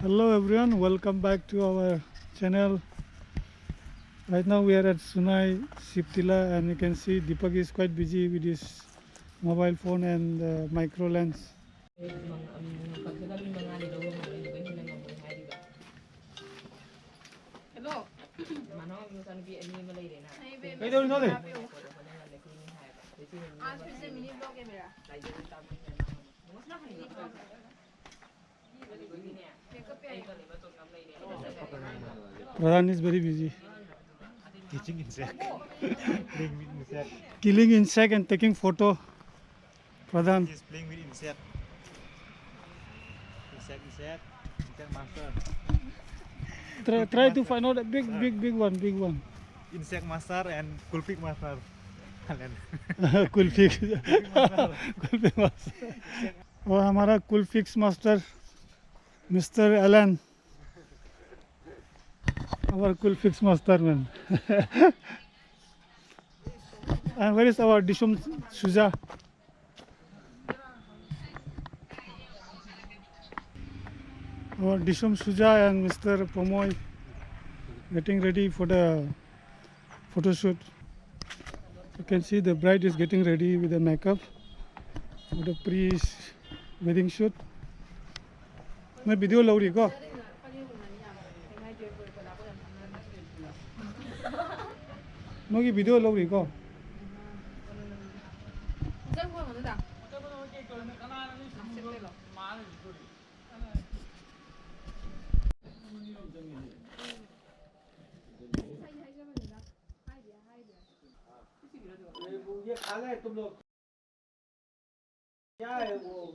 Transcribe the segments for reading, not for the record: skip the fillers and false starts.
Hello everyone, welcome back to our channel. Right now we are at Sonai Shivaching and you can see Deepak is quite busy with his mobile phone and micro lens. Hello. Pradhan is very busy. Teaching insect. Playing with insect. Killing insect and taking photo. Pradhan. He's playing with insect. Insect master. Try to find out a big one. Insect master and kulpik master. Kulfix. Kulfix master. और हमारा कुलफिक्स master Mr. Alan. Our Kulfix master man. And where is our Dishum Suja? Our Dishum Suja and Mr. Pomoy getting ready for the photo shoot. You can see the bride is getting ready with the makeup for the pre-wedding shoot. मैं video लो रही को नोगी video लो रही को ये खा ले तुम लोग क्या है वो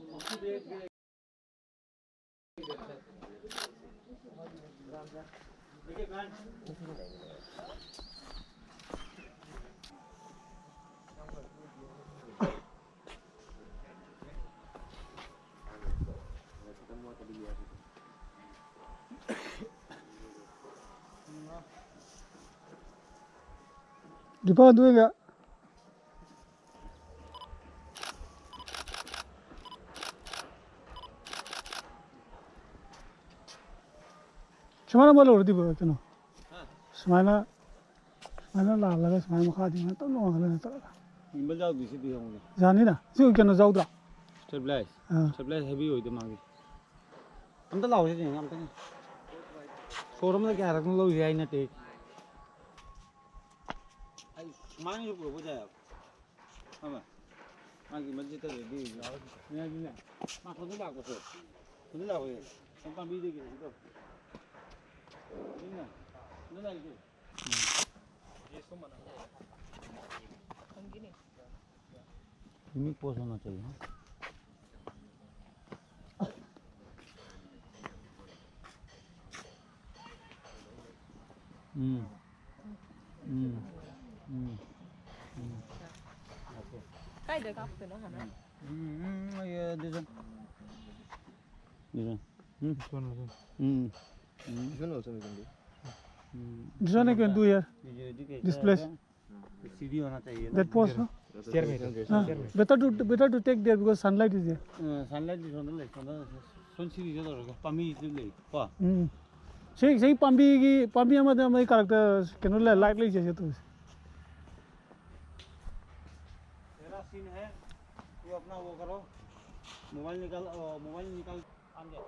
Dipa doing it. Semana bola urdi bola keno. Semana la laga semana makha di na to no ngala to. Imbal jauh di situ yang mana? Jani na. Siu keno jauh dra. Stabilize. Stabilize heavy होई तो मांगी. हम तो लाओ से नहीं हम तो नहीं. शोरूम में क्या रखने लो ये ना टेक. आई मांगी जो हो जाए. हाँ बा. मांगी मस्जिद तो रेडी. नहीं नहीं. मां खुद ही लागो तो. खुद ही लागो ये. संता भी देगी तो. नहीं ना. नहीं लागे. ये सो मना. यूनिक पोज होना चाहिए. Cái được không? Từ nó hả nó? Đi ra. Đi ra. This one I can do here. This place. सीढ़ी होना चाहिए. That pose no. Chair में. Better to take there because sunlight is there. Sunlight is on the left. Sun सीढ़ी जो तो पामी इस ले. वाह. सही पाम्बी हमारे हमारे character कनो light ले चाहिए तो. तेरा सीन है. तू अपना वो करो. मोबाइल निकाल आम जा.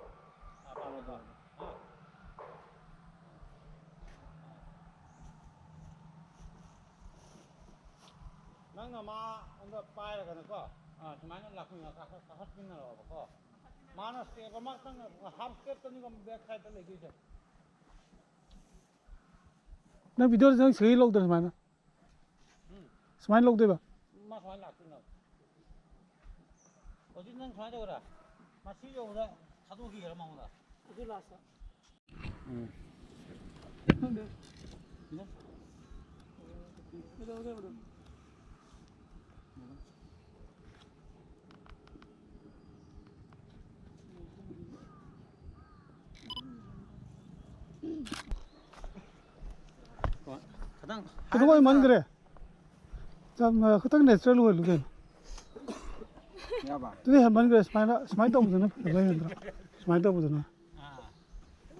नंगा मा अंदर पाए रखने को. समाने लाखों का खास किन्ना रहा को. मानस के कमाल संग हाफ स्टेप तो नहीं कम बैक साइड तो लेके जाए. ना वीडियो से सही लोग दे समाना. समाने लोग दे बा. मा समाने लाखों ना. 어디 난 समाने जो रहा. मा सीजो उधर साधु की घर मांगना. उधर Lasa. 그거 왜 만 그래? 참 그딱 내추럴 걸 그게. 야 봐. 그게 만 그래. 스마일 또 무슨 거? 스마일 또 무슨 거?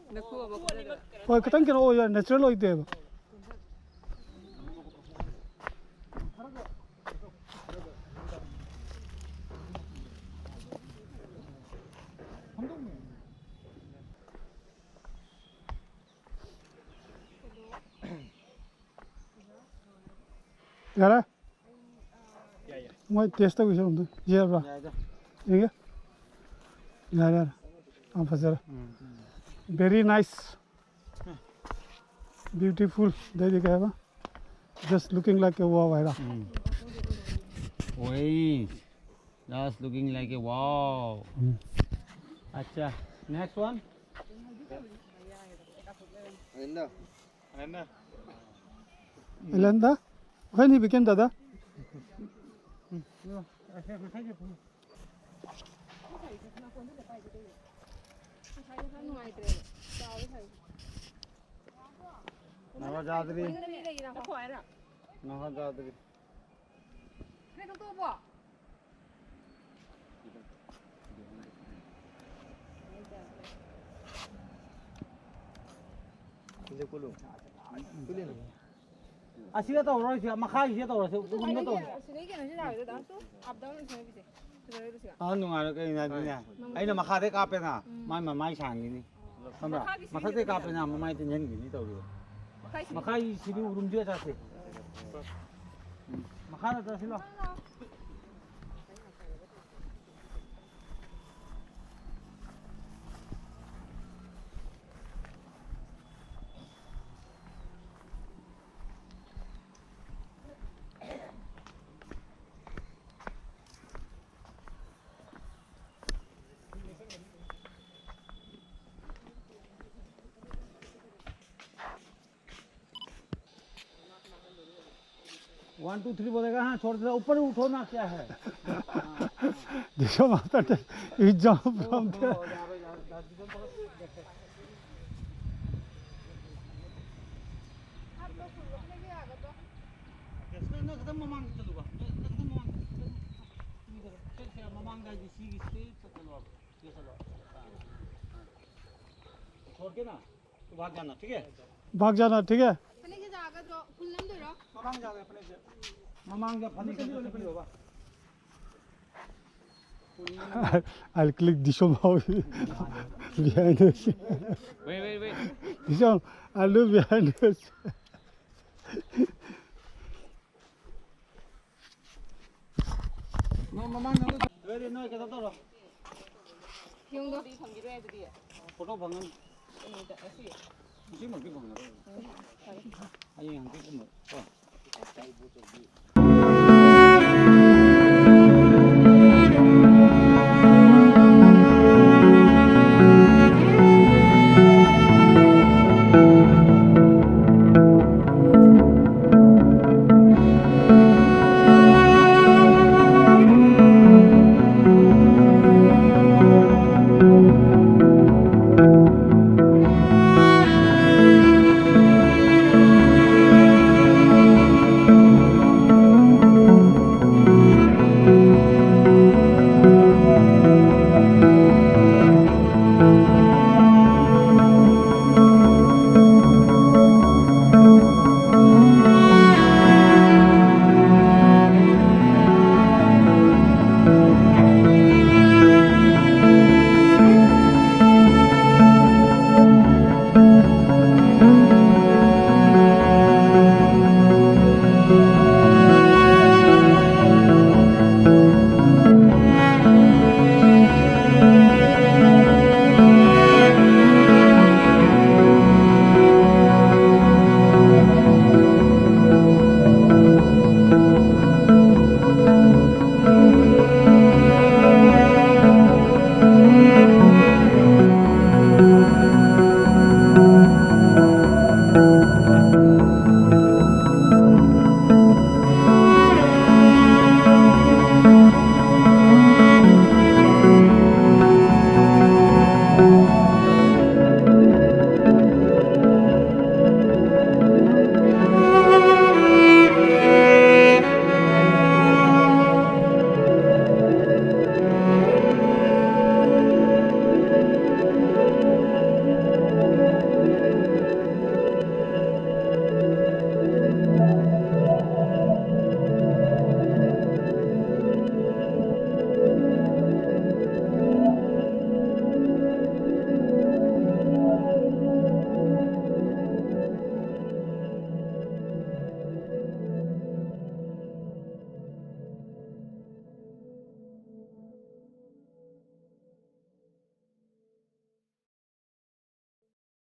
나 그거 먹고 그딴 게 오야 내추럴 있대. 야라? 뭐 테스트하고 있었는데. 예라. 이게? 야라. 안 파서. Very nice. Beautiful. There you go. Just looking like a wow. Wait, that's looking like a wow. Acha, next one. Ananda. Elenda? When he became Dada? Navajadri. 나 그거 알아. Navajadri. 그래 또 봐. Así está ahora, si makai si está ahora, se uno todo. 쓰레기는 진짜 알다. 또 앞다운을 좀 해보세요. 그대로 지금. Ah, nung ano kayo na din yan. Ay na makade kape na. May siyang gini. Kamra. Makade kape na mamay din yan gini to. Makai sili urum dia jate. Makana ta sila. One, two, three बोलेगा हाँ छोड़ दे ऊपर उठो ना क्या है This one after he jumped from there. छोड़ के ना तो भाग जाना ठीक है भाग जाना ठीक है फने게 जा가도 굴름들어. ममांग जाके अपने से ममांग जा फनी से निकल होगा I'll click this one out behind us. wait This one I'll do behind us. ममांग जाके वेरी नो के तो 형도 경기로 해드리. फोटो 방은 그러니까 아시. 지금 어디 방은 아니 한 개 좀